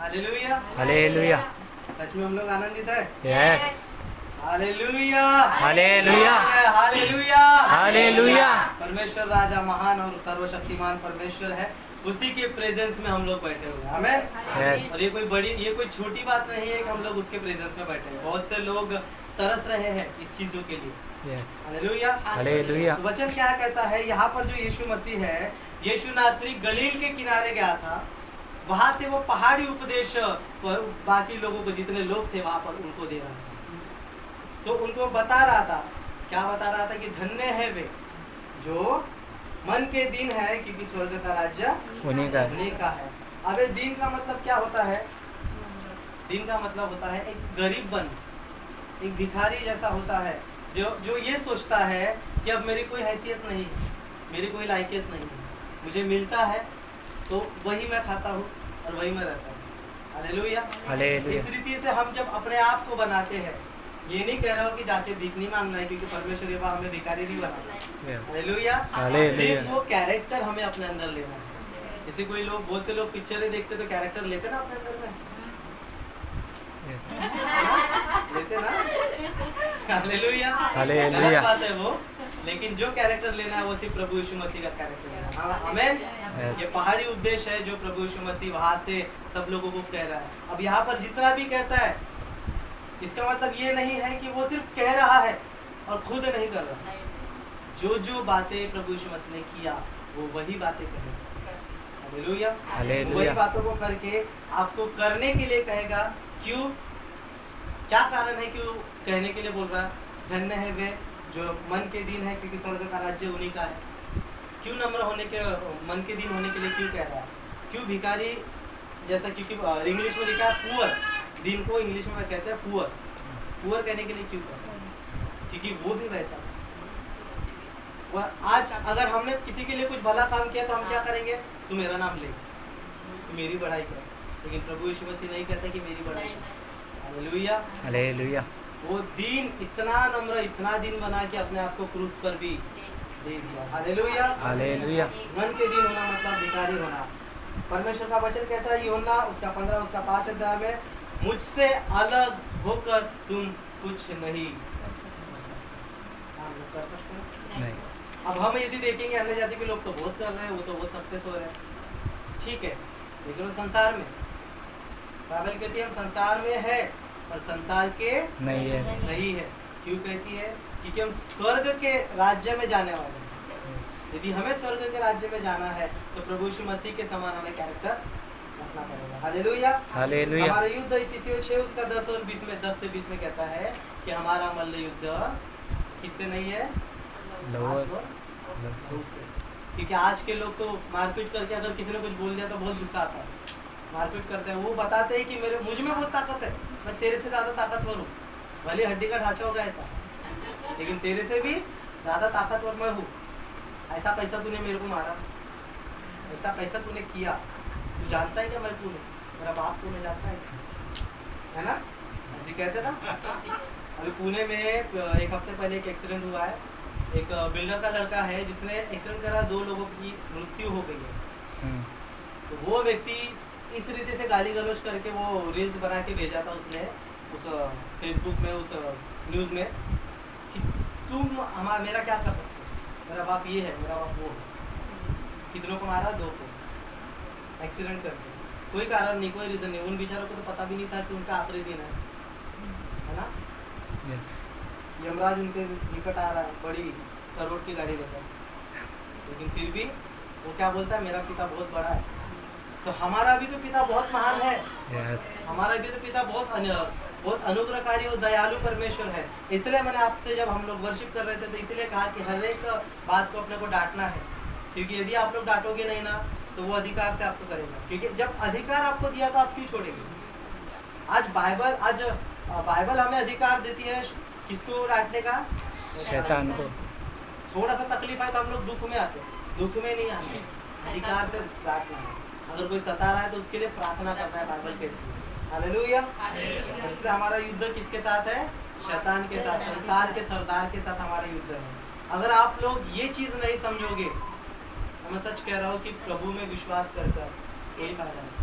Hallelujah, hallelujah, सच में हम लोग आनंदित है। Yes, hallelujah, hallelujah, hallelujah, hallelujah. परमेश्वर राजा महान और सर्वशक्तिमान परमेश्वर है, उसी के प्रेजेंस में हम लोग बैठे हुए हैं। आमेन। यस, और ये कोई छोटी बात नहीं है कि हम लोग उसके प्रेजेंस में बैठे हैं। बहुत से लोग तरस रहे हैं इस चीजों के लिए। यस, हालेलुया, हालेलुया, वचन क्या कहता है यहाँ पर? जो यीशु मसीह है, यीशु नासरी गलील के किनारे गया था, वहां से वो पहाड़ी उपदेश बाकी लोगों को, जितने लोग थे वहां पर, उनको दे रहा था। सो उनको बता रहा था, क्या बता रहा था? कि धन्य है वे जो मन के दिन है, क्योंकि स्वर्ग का राज्य उन्हीं का है। अब ये दिन का मतलब क्या होता है? दिन का मतलब होता है एक गरीब बन, एक भिखारी जैसा होता है, जो ये सोचता है कि अब मेरी कोई हैसियत नहीं है, मेरी कोई लायकियत नहीं है, मुझे मिलता है तो वही मैं खाता हूँ और वही मैं रहता हूँ। Hallelujah, hallelujah. इस रीति से हम जब अपने आप को बनाते हैं, ये नहीं कह रहा हूँ कि जाके भीख नहीं मांगना है, क्योंकि परमेश्वर ये बात हमें भिखारी नहीं बनाना। हालेलुया, सिर्फ वो कैरेक्टर हमें अपने अंदर लेना है। जैसे कोई लोग, बहुत से लोग पिक्चरें देखते तो कैरेक्टर लेते ना अपने अंदर में, लेते ना। हालेलुया, हालेलुया, गलत बात है वो, लेकिन जो कैरेक्टर लेना है वो सिर्फ प्रभु यीशु मसीह का कैरेक्टर लेना है। आमेन। ये पहाड़ी उपदेश है जो प्रभु यीशु मसीह वहां से सब लोगों को कह रहा है। अब यहाँ पर जितना भी कहता है, इसका मतलब ये नहीं है कि वो सिर्फ कह रहा है और खुद नहीं कर रहा। जो बातें प्रभु यीशु मसीह ने किया, वो वही बातें कहेगा। हालेलुया, वही बातों को करके आपको करने के लिए कहेगा। क्यों? क्या कारण है क्यों कहने के लिए बोल रहा है? धन्य है वे जो मन के दिन है, क्योंकि स्वर्ग का राज्य उन्हीं का है। क्यों नम्र होने के, मन के दिन होने के लिए क्यों कह रहा है? क्यों भिखारी जैसा? क्योंकि इंग्लिश में लिखा है पुअर, दिन को इंग्लिश में कहते हैं पुअर। पुअर कहने के लिए क्यों कहते हैं? क्योंकि वो भी वैसा। वह आज अगर हमने किसी के लिए कुछ भला काम किया तो हम क्या करेंगे? तू मेरा नाम ले, तू मेरी बड़ाई कर। लेकिन प्रभु यीशु मसीह नहीं कहता कि मेरी बड़ाई कर। Hallelujah, hallelujah. वो दिन इतना नम्र, इतना दिन बना के अपने आप को क्रूस पर भी दे दिया। Hallelujah, hallelujah. मन के दिन होना मतलब भिखारी होना। परमेश्वर का वचन कहता है यूहन्ना उसका 15 उसका 5 अध्याय में, मुझसे अलग होकर तुम कुछ नहीं कर सकते। नहीं। अब हम यदि देखेंगे अन्य जाति के लोग तो बहुत चल रहे हैं, वो तो बहुत सक्सेस हो रहे हैं, ठीक है, लेकिन वो संसार में, बाइबल कहती है हम संसार में है और संसार के नहीं है। क्यों कहती है? क्योंकि हम स्वर्ग के राज्य में जाने वाले हैं। यदि हमें स्वर्ग के राज्य में जाना है तो प्रभु यीशु मसीह के समान हमें कैरेक्टर रखना पड़ेगा। Hallelujah, hallelujah. हमारा युद्ध इफिसियों 6 उसका 10 और 20 में, 10 से 20 में कहता है कि हमारा मल्ल युद्ध किससे नहीं है? से। क्योंकि आज के लोग तो मारपीट करके, अगर किसी ने कुछ बोल दिया तो बहुत गुस्सा आता है, मारपीट करते हैं। वो बताते हैं कि मेरे मुझ में बहुत ताकत है, मैं तेरे से ज़्यादा ताकतवर हूँ, भले हड्डी का ढांचा होगा ऐसा, लेकिन तेरे से भी ज़्यादा ताकतवर मैं हूँ। ऐसा पैसा तूने मेरे को मारा, ऐसा पैसा तूने किया, तू जानता है क्या मैं कौन हूँ? मेरा बाप को मैं जानता है ना? ऐसे कहते ना। अभी पुणे में एक हफ्ते पहले एक एक्सीडेंट हुआ है। एक बिल्डर का लड़का है जिसने एक्सीडेंट करा, 2 लोगों की मृत्यु हो गई है। तो वो व्यक्ति इस रीति से गाली गलौज करके वो रील्स बना के भेजा था उसने उस फेसबुक में, उस न्यूज़ में, कि तुम मेरा क्या कर सकते हो, मेरा बाप ये है, मेरा बाप वो है। कितनों को मारा? 2 को एक्सीडेंट करके, कोई कारण नहीं, कोई रीज़न नहीं। उन बेचारों को तो पता भी नहीं था कि उनका आखिरी दिन है ना? यस। यमराज उनके निकट आ रहा है बड़ी करोड़ की गाड़ी लेकर, लेकिन फिर भी वो क्या बोलता है? मेरा पिता बहुत बड़ा है। तो हमारा भी तो पिता बहुत महान है। यस। हमारा भी तो पिता बहुत अनुग्रहकारी और दयालु परमेश्वर है। इसलिए मैंने आपसे, जब हम लोग वर्शिप कर रहे थे, तो इसलिए कहा कि हर एक बात को अपने को डांटना है, क्योंकि यदि आप लोग डांटोगे नहीं ना तो वो अधिकार से आपको करेगा। क्योंकि जब अधिकार आपको दिया तो आप क्यों छोड़ेंगे? आज बाइबल हमें अधिकार देती है किसको डांटने का? शैतान को। थोड़ा सा तकलीफ है तो हम लोग दुख में आते हैं, दुख में नहीं आते, अधिकार से डांटना है। अगर कोई सता रहा है तो उसके लिए प्रार्थना करना है, बाइबल कहती है। हालेलुया। इसलिए हमारा युद्ध किसके साथ है? शैतान के साथ, संसार के सरदार के साथ हमारा युद्ध है। अगर आप लोग ये चीज़ नहीं समझोगे, मैं सच कह रहा हूँ कि प्रभु में विश्वास कर कोई फायदा नहीं।